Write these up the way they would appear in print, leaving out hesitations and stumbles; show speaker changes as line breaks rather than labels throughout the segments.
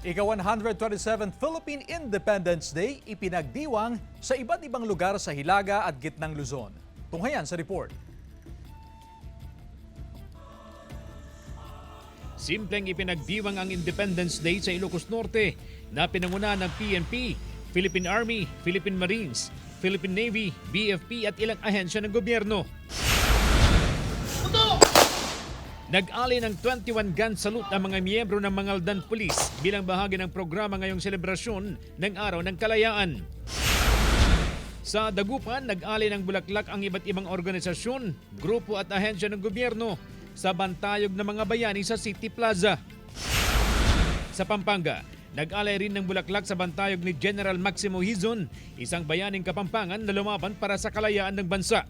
Ika-127th Philippine Independence Day ipinagdiwang sa iba't ibang lugar sa Hilaga at Gitnang Luzon. Tunghayan sa report.
Simpleng ipinagdiwang ang Independence Day sa Ilocos Norte na pinanguna ng PNP, Philippine Army, Philippine Marines, Philippine Navy, BFP at ilang ahensya ng gobyerno. Nag-ali ng 21 gun salute ang mga miyembro ng Mangaldan Police bilang bahagi ng programa ngayong selebrasyon ng Araw ng Kalayaan. Sa Dagupan, nag-ali ng bulaklak ang iba't ibang organisasyon, grupo at ahensya ng gobyerno sa bantayog ng mga bayani sa City Plaza. Sa Pampanga, nag-alay rin ng bulaklak sa bantayog ni General Maximo Hizon, isang bayaning Kapampangan na lumaban para sa kalayaan ng bansa.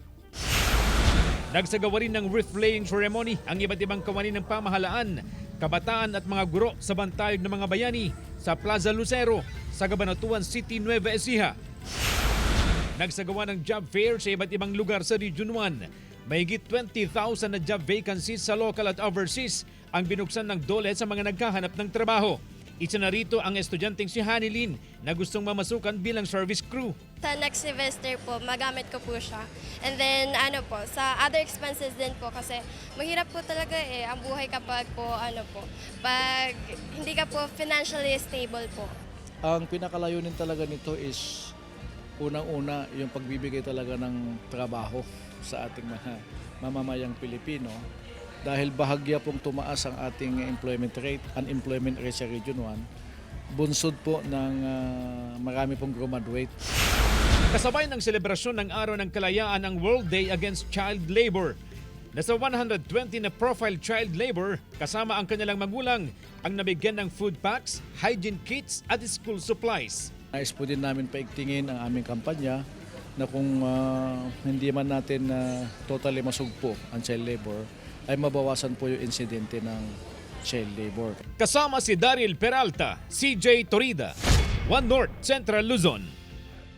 Nagsagawa rin ng wreath-laying ceremony ang iba't ibang kawani ng pamahalaan, kabataan at mga guro sa bantayog ng mga bayani sa Plaza Lucero sa Cabanatuan City, Nueva Ecija. Nagsagawa ng job fair sa iba't ibang lugar sa Region 1. Mahigit 20,000 na job vacancies sa local at overseas ang binuksan ng DOLE sa mga naghahanap ng trabaho. Isa na rito ang estudyanteng si Hanilyn na gustong mamasukan bilang service crew.
Sa next semester po, magamit ko po siya. And then sa other expenses din po kasi mahirap po talaga ang buhay kapag pag hindi ka po financially stable po.
Ang pinakalayunin talaga nito is unang-una yung pagbibigay talaga ng trabaho sa ating mga mamamayang Pilipino. Dahil bahagya pong tumaas ang ating employment rate, unemployment rate sa Region 1, bunsod po ng marami pong graduate.
Kasabay ng selebrasyon ng Araw ng Kalayaan ang World Day Against Child Labor. Nasa 120 na profile child labor kasama ang kanilang magulang ang nabigyan ng food packs, hygiene kits at school supplies.
Nais po din namin paigtingin ang aming kampanya na kung hindi man natin totally masugpo ang child labor, ay mabawasan po yung insidente ng child labor.
Kasama si Daryl Peralta, CJ Torida, One North Central Luzon.